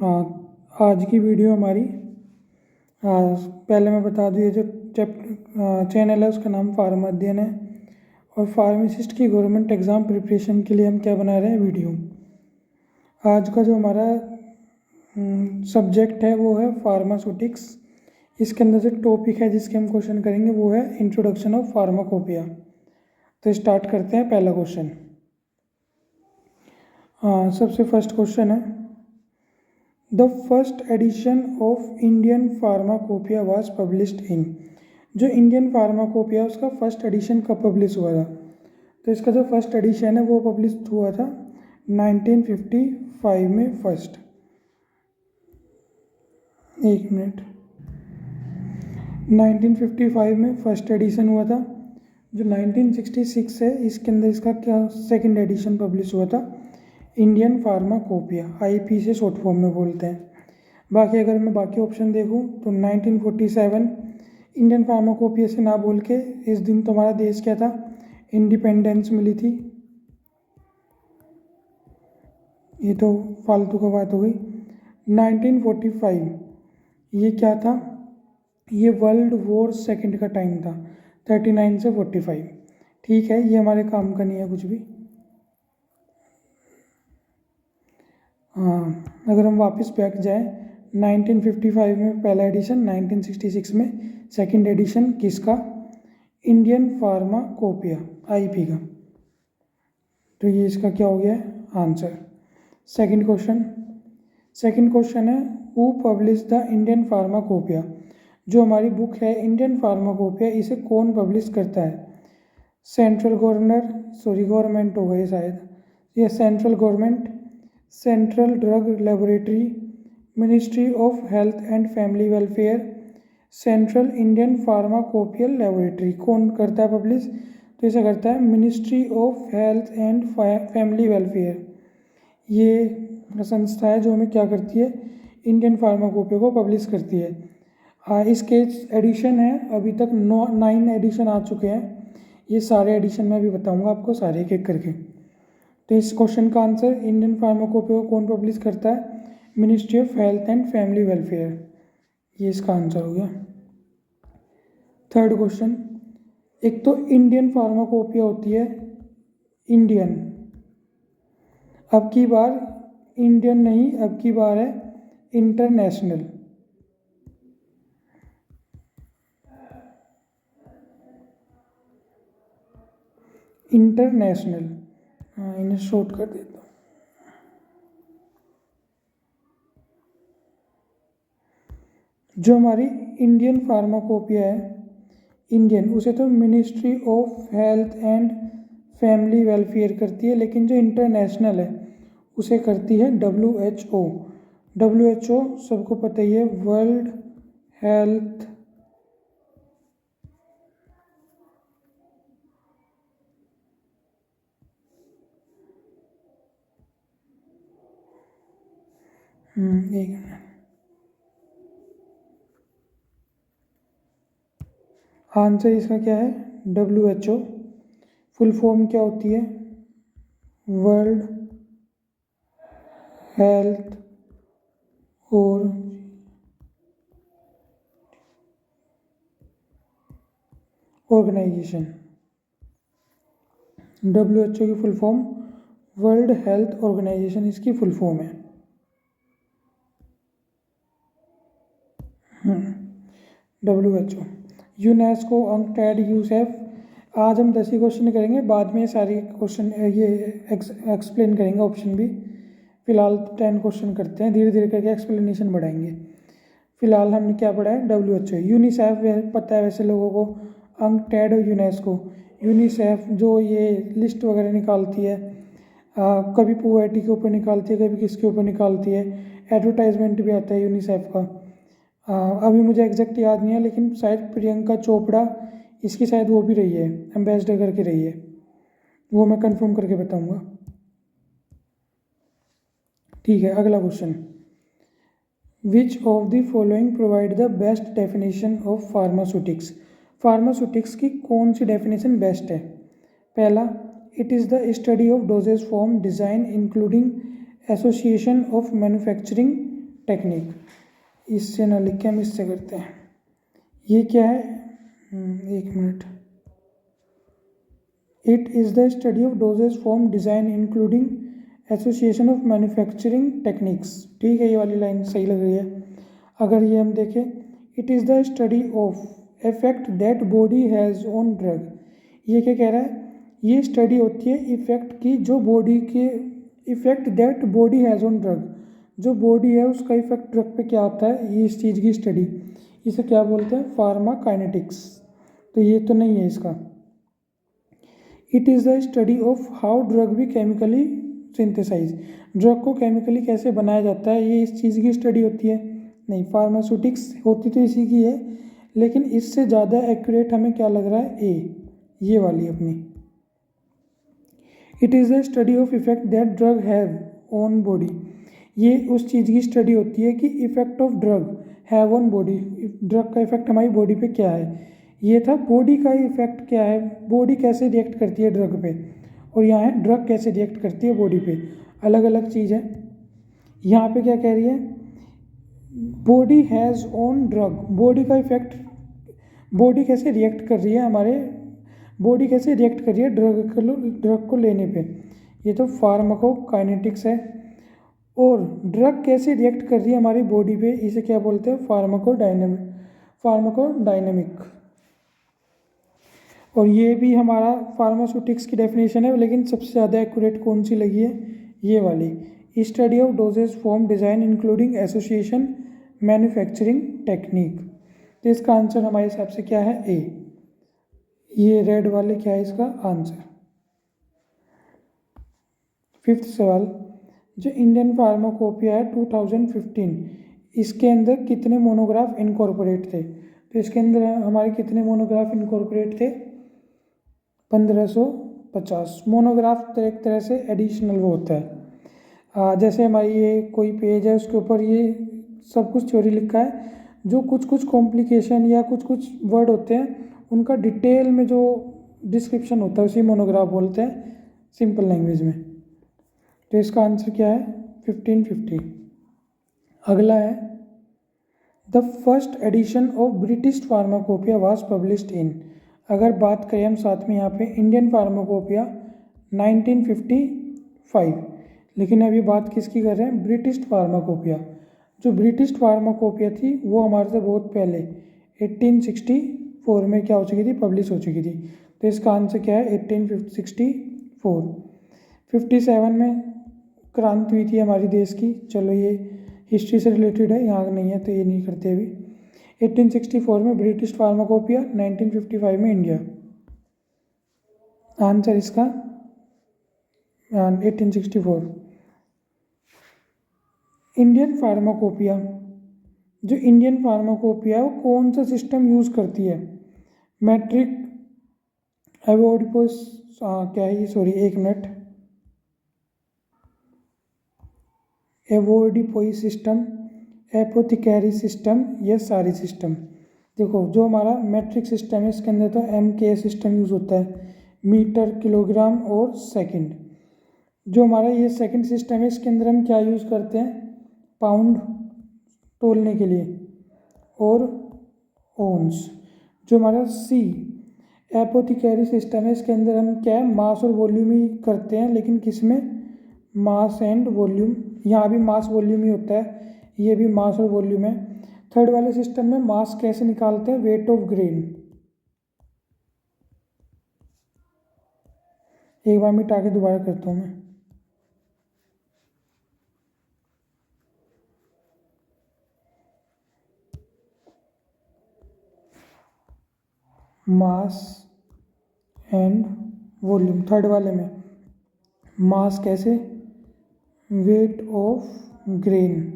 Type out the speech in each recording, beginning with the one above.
आज की वीडियो हमारी पहले मैं बता दूँ, ये जो चैनल है उसका नाम फार्मा अध्ययन है और फार्मासिस्ट की गवर्नमेंट एग्ज़ाम प्रिपरेशन के लिए हम क्या बना रहे हैं वीडियो। आज का जो हमारा सब्जेक्ट है वो है फार्मास्यूटिक्स। इसके अंदर जो टॉपिक है जिसके हम क्वेश्चन करेंगे वो है इंट्रोडक्शन ऑफ फार्माकोपिया। तो स्टार्ट करते हैं पहला क्वेश्चन। सबसे फर्स्ट क्वेश्चन है, the first edition of Indian pharmacopoeia was published in. जो इंडियन फार्माकोपिया उसका फर्स्ट एडिशन कब पब्लिश हुआ था? तो इसका जो फर्स्ट एडिशन है वो पब्लिश हुआ था 1955 में फर्स्ट। एक मिनट, 1955 में फर्स्ट एडिशन हुआ था। जो 1966 है इसके अंदर इसका क्या सेकंड एडिशन पब्लिश हुआ था, इंडियन फार्माकोपिया, आईपी से शॉर्ट फॉर्म में बोलते हैं। बाकी अगर मैं बाकी ऑप्शन देखूं तो 1947 इंडियन फार्माकोपिया से ना बोल के इस दिन तो हमारा देश क्या था, इंडिपेंडेंस मिली थी। ये तो फालतू का बात हो गई। 1945 ये क्या था, ये वर्ल्ड वॉर सेकंड का टाइम था, 39 से 45। ठीक है, ये हमारे काम का नहीं है कुछ भी। हाँ, अगर हम वापस बैक जाएं 1955 में पहला एडिशन, 1966 में सेकंड एडिशन किसका, इंडियन फार्माकोपिया आईपी का। तो ये इसका क्या हो गया आंसर। सेकंड क्वेश्चन है, who publish the Indian pharmacopoeia. जो हमारी बुक है इंडियन फार्माकोपिया, इसे कौन पब्लिश करता है? सेंट्रल गवर्नमेंट हो गई शायद, ये central government, central drug laboratory, ministry of health and family welfare, central Indian pharmacopoeial laboratory. कौन करता है पब्लिश? तो इसे करता है ministry of health and family welfare. ये संस्था है जो हमें क्या करती है, इंडियन फार्माकोपिया को पब्लिश करती है। इसके एडिशन है अभी तक 9 एडिशन आ चुके हैं। ये सारे एडिशन मैं भी बताऊंगा आपको सारे एक एक करके। तो इस क्वेश्चन का आंसर, इंडियन फार्माकोपिया को कौन पब्लिश करता है, ministry of health and family welfare. ये इसका आंसर हो गया। थर्ड क्वेश्चन, एक तो इंडियन फार्माकोपिया होती है इंडियन, अब की बार इंडियन नहीं, अब की बार है इंटरनेशनल। इंटरनेशनल, हाँ इन्हें शॉर्ट कर देता हूँ। जो हमारी इंडियन फार्माकोपिया है इंडियन, उसे तो ministry of health and family welfare करती है, लेकिन जो इंटरनेशनल है उसे करती है WHO। WHO सबको पता ही है, वर्ल्ड हेल्थ एक मिनट, आंसर इसका क्या है, WHO। फुल फॉर्म क्या होती है, वर्ल्ड हेल्थ और ऑर्गेनाइजेशन। WHO की full form world health organisation, इसकी फुल फॉर्म है। WHO, यूनेस्को, अंकटैड, यूसेफ। आज हम 10 ही क्वेश्चन करेंगे, बाद में सारे क्वेश्चन ये एक्सप्लेन करेंगे ऑप्शन भी। फिलहाल 10 क्वेश्चन करते हैं, धीरे धीरे करके एक्सप्लेनेशन बढ़ाएंगे। फिलहाल हमने क्या पढ़ा है, WHO। यूनिसेफ पता है वैसे लोगों को, अंकटैड और यूनेस्को। यूनिसेफ जो ये लिस्ट वगैरह निकालती है, कभी पुअर्टी के ऊपर निकालती है, कभी किसके ऊपर निकालती है, एडवर्टाइजमेंट भी आता है यूनिसेफ का। अभी मुझे एग्जैक्ट याद नहीं है, लेकिन शायद प्रियंका चोपड़ा इसकी शायद वो भी रही है, एम्बेसडर करके रही है, वो मैं कंफर्म करके बताऊंगा। ठीक है, अगला question, which of the following provide the best definition of pharmaceutics. Pharmaceutics की कौन सी डेफिनेशन बेस्ट है? पहला, it is the study of doses form design including association of manufacturing technique. इससे ना लिख के हम इससे करते हैं। ये क्या है, एक minute. It is the study of doses form design including association of manufacturing techniques. ठीक है, ये वाली लाइन सही लग रही है। अगर ये हम देखें, it is the study of effect that body has on drug. ये क्या कह रहा है, ये स्टडी होती है इफेक्ट की जो बॉडी के, effect that body has on drug, जो बॉडी है उसका इफेक्ट ड्रग पे क्या होता है, ये इस चीज़ की स्टडी। इसे क्या बोलते हैं, फार्माकाइनेटिक्स। तो ये तो नहीं है इसका। It is the study of how drug भी केमिकली सिंथेसाइज, ड्रग को केमिकली कैसे बनाया जाता है, ये इस चीज़ की स्टडी होती है। नहीं, फार्मास्यूटिक्स होती तो इसी की है, लेकिन इससे ज़्यादा एक्यूरेट हमें क्या लग रहा है, ए, ये वाली अपनी। It is the study of effect that drug have on body. ये उस चीज़ की स्टडी होती है कि effect of drug have on body, drug का इफेक्ट हमारी बॉडी पे क्या है। ये था बॉडी का इफेक्ट क्या है, बॉडी कैसे रिएक्ट करती है ड्रग पे, और यहाँ है ड्रग कैसे रिएक्ट करती है बॉडी पे, अलग अलग चीज़ है। यहाँ पे क्या कह रही है, body has on drug, body का इफेक्ट, बॉडी कैसे रिएक्ट कर रही है हमारे, बॉडी कैसे रिएक्ट कर रही है ड्रग को लेने पे, ये तो फार्माकोकाइनेटिक्स है। और ड्रग कैसे रिएक्ट कर रही है हमारी बॉडी पे, इसे क्या बोलते हैं, फार्माकोडायनेमिक। और ये भी हमारा फार्मास्यूटिक्स की डेफिनेशन है, लेकिन सबसे ज़्यादा एक्यूरेट कौन सी लगी है, ये वाली। Study of doses form design including association manufacturing technique. तो इसका आंसर हमारे हिसाब से क्या है, ए। ये रेड वाले क्या है इसका आंसर। 5th सवाल, जो इंडियन फार्माकोपिया है 2015, इसके अंदर कितने मोनोग्राफ इनकॉर्पोरेट थे। तो इसके अंदर हमारे कितने मोनोग्राफ इनकॉर्पोरेट थे, 1550। मोनोग्राफ एक तरह से एडिशनल वो होता है। जैसे हमारी ये कोई पेज है, उसके ऊपर ये सब कुछ थ्योरी लिखा है, जो कुछ कुछ कॉम्प्लिकेशन या कुछ कुछ वर्ड होते हैं उनका डिटेल में जो डिस्क्रिप्शन होता है उसी मोनोग्राफ बोलते हैं सिंपल लैंग्वेज में। तो इसका आंसर क्या है, 1550। अगला है, the first edition of British pharmacopoeia was published in. अगर बात करें हम साथ में यहाँ पे इंडियन फार्माकोपिया 1955, लेकिन अभी बात किसकी कर रहे हैं, ब्रिटिश फार्माकोपिया। जो ब्रिटिश फार्माकोपिया थी वो हमारे से बहुत पहले 1864 में क्या हो चुकी थी, पब्लिश हो चुकी थी। तो इसका आंसर क्या है, 1864। 57 में क्रांति हुई थी हमारी देश की, चलो ये हिस्ट्री से रिलेटेड है, यहाँ नहीं है तो ये नहीं करते अभी। 1864 में ब्रिटिश फार्माकोपिया, 1955 में इंडिया। आंसर इसका 1864। इंडियन फार्माकोपिया, जो इंडियन फार्माकोपिया है वो कौन सा सिस्टम यूज़ करती है, मैट्रिक एवोडिपोस, क्या है ये, सॉरी एक मिनट, एवोडिपोई सिस्टम, एपोथिकरी सिस्टम या सारी सिस्टम। देखो जो हमारा मैट्रिक सिस्टम है इसके अंदर तो MK सिस्टम यूज़ होता है, मीटर, किलोग्राम और सेकंड। जो हमारा ये सेकंड सिस्टम है इसके अंदर हम क्या यूज़ करते हैं, पाउंड तोलने के लिए और ओंस। जो हमारा C एपोथिकरी सिस्टम है इसके अंदर हम क्या है, मास और वॉल्यूम ही करते हैं, लेकिन किस में, मास एंड वॉल्यूम। यहाँ भी मास वॉल्यूम ही होता है, ये भी मास और वॉल्यूम है। थर्ड वाले सिस्टम में मास कैसे निकालते हैं, वेट ऑफ ग्रेन। एक बार मिटा के दोबारा करता हूँ मैं। मास एंड वॉल्यूम, थर्ड वाले में मास कैसे, वेट ऑफ ग्रेन,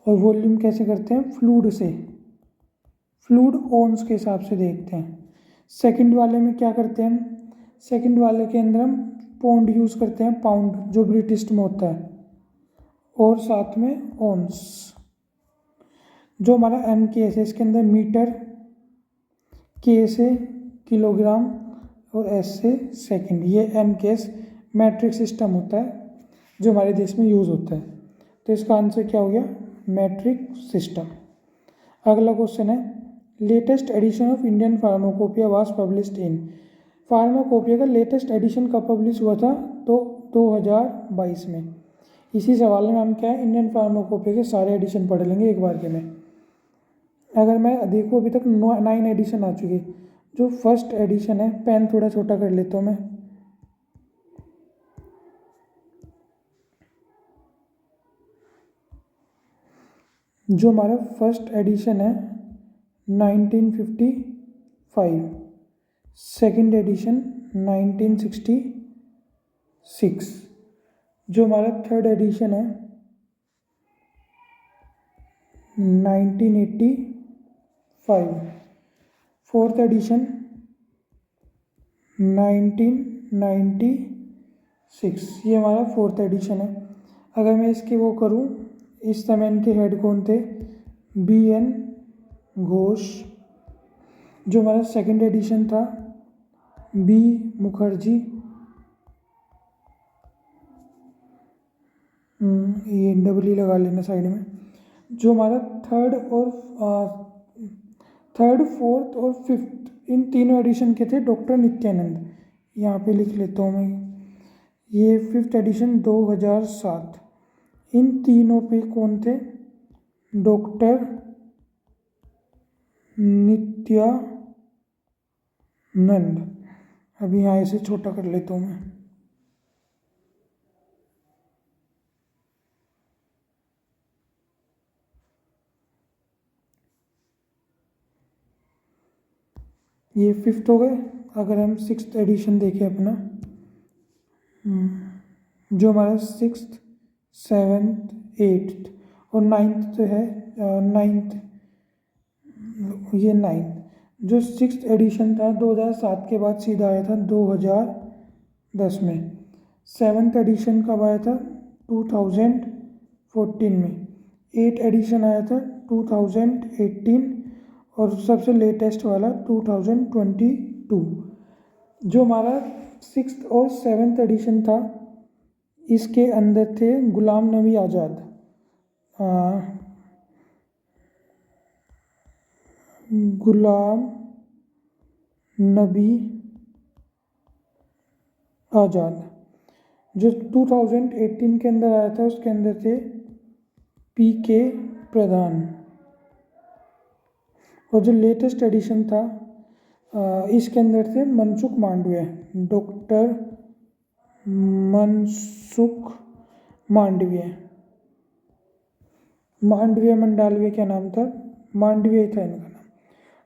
और वॉल्यूम कैसे करते हैं, फ्लूइड से, फ्लूइड ओंस के हिसाब से देखते हैं। सेकंड वाले में क्या करते हैं हम, सेकंड वाले के अंदर हम पाउंड यूज़ करते हैं, पाउंड जो ब्रिटिश में होता है, और साथ में ओंस। जो हमारा MK है इसके अंदर मीटर, K से किलोग्राम और S से सेकंड, ये MK मैट्रिक सिस्टम होता है जो हमारे देश में यूज़ होता है। तो इसका आंसर क्या हो गया, मैट्रिक सिस्टम। अगला क्वेश्चन है, latest edition of Indian pharmacopoeia was published in. Pharmacopoeia का लेटेस्ट एडिशन कब पब्लिश हुआ था, तो 2022 में। इसी सवाल में हम क्या है, इंडियन फार्माकोपिया के सारे एडिशन पढ़ लेंगे एक बार के में। अगर मैं देखूँ अभी तक 9 एडिशन आ चुकी। जो फर्स्ट एडिशन है, पेन थोड़ा छोटा कर लेता हूँ मैं, जो हमारा फर्स्ट एडिशन है 1955, सेकंड एडिशन 1966, जो हमारा थर्ड एडिशन है 1985, फोर्थ एडिशन 1996, ये हमारा फोर्थ एडिशन है। अगर मैं इसकी वो करूँ, इस समय इनके हेड कौन थे, BN घोष। जो हमारा सेकंड एडिशन था B मुखर्जी, ये डबल लगा लेना साइड में। जो हमारा थर्ड फोर्थ और फिफ्थ इन तीनों एडिशन के थे डॉक्टर नित्यानंद। यहाँ पे लिख लेता हूँ मैं, ये फिफ्थ एडिशन 2007। इन तीनों पे कौन थे, डॉक्टर नित्यानंद। अभी यहाँ इसे छोटा कर लेता हूँ मैं। ये फिफ्थ हो गए। अगर हम सिक्स्थ एडिशन देखें अपना, जो हमारा सिक्स्थ, सेवेंथ, एट्थ और नाइन्थ है, ये नाइन्थ। जो सिक्स्थ एडिशन था 2007 के बाद सीधा आया था 2010 में। सेवन्थ एडिशन कब आया था, 2014 में। एट एडिशन आया था 2018 और सबसे लेटेस्ट वाला 2022। जो हमारा सिक्स्थ और सेवन्थ एडिशन था, इसके अंदर थे गुलाम नबी आज़ाद, गुलाम नबी आज़ाद। जो 2018 के अंदर आया था, उसके अंदर थे PK प्रधान। और जो लेटेस्ट एडिशन था, इसके अंदर थे मनसुख मांडविया, डॉक्टर मनसुख मांडविया। मंडालविया क्या नाम था, मांडविया ही था इनका नाम,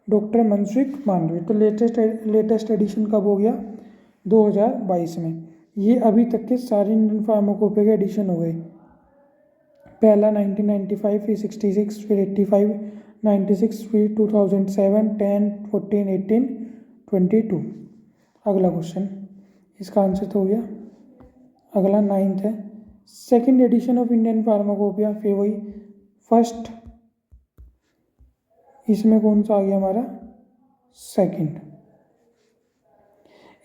डॉक्टर मनसुख मांडविया। तो लेटेस्ट एडिशन कब हो गया, 2022 में। ये अभी तक के सारे इंडियन फार्माकोपिया के एडिशन हो गए। पहला 1995, फिर 66, फिर 85, 96, फिर 2007, 10, 14, 18, 22। अगला क्वेश्चन, इसका आंसर तो हो गया। अगला नाइन्थ है, second edition of Indian pharmacopoeia. फिर वही फर्स्ट, इसमें कौन सा आ गया हमारा, सेकंड।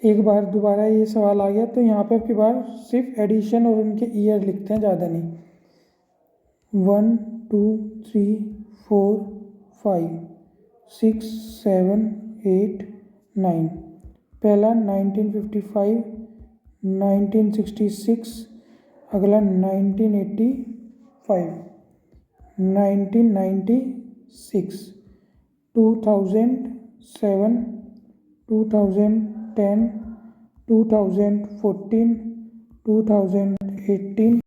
एक बार दोबारा ये सवाल आ गया, तो यहाँ पे आपकी बार सिर्फ एडिशन और उनके ईयर लिखते हैं, ज़्यादा नहीं। 1, 2, 3, 4, 5, 6, 7, 8, 9। पहला 1955, 1966, अगला 1985, 1996, 2007, 2010, 2014, 2018।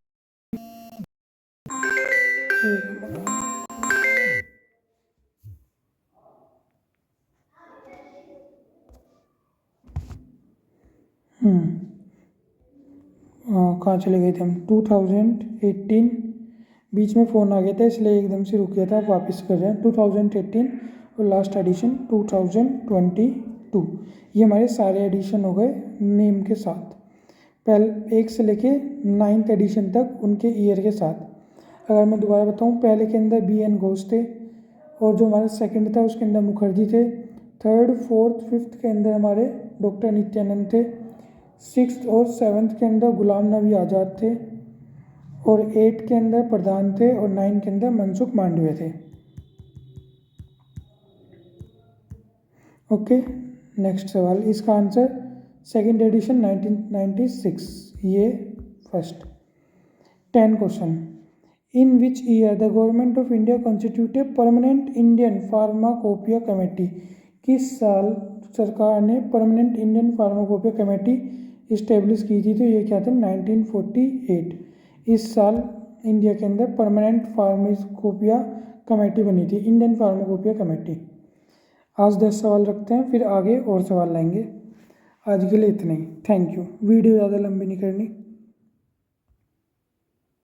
कहाँ चले गए थे हम, 2018। बीच में फ़ोन आ गया था इसलिए एकदम से रुक गया था, वापस कर रहे हैं। 2018 और लास्ट एडिशन 2022। ये हमारे सारे एडिशन हो गए नेम के साथ, पहले 1 से लेके 9th एडिशन तक उनके ईयर के साथ। अगर मैं दोबारा बताऊँ, पहले के अंदर BN घोष थे, और जो हमारा सेकंड था उसके अंदर मुखर्जी थे। थर्ड, फोर्थ, फिफ्थ के अंदर हमारे डॉक्टर नित्यानंद थे। सिक्स्थ और सेवन्थ के अंदर गुलाम नबी आज़ाद थे। और 8 के अंदर प्रधान थे और 9 के अंदर मनसुख मांडविया थे। ओके, नेक्स्ट सवाल, इसका आंसर सेकेंड एडिशन 1996, ये first. 10 question, in which year the government of India constitute a permanent Indian pharmacopoeia committee, किस साल सरकार ने permanent Indian pharmacopoeia committee establish की थी? तो ये क्या था, 1948। इस साल इंडिया के अंदर परमानेंट फार्माकोपिया कमेटी बनी थी, इंडियन फार्माकोपिया कमेटी। आज 10 सवाल रखते हैं, फिर आगे और सवाल लाएंगे। आज के लिए इतना ही, थैंक यू। वीडियो ज़्यादा लंबी नहीं करनी।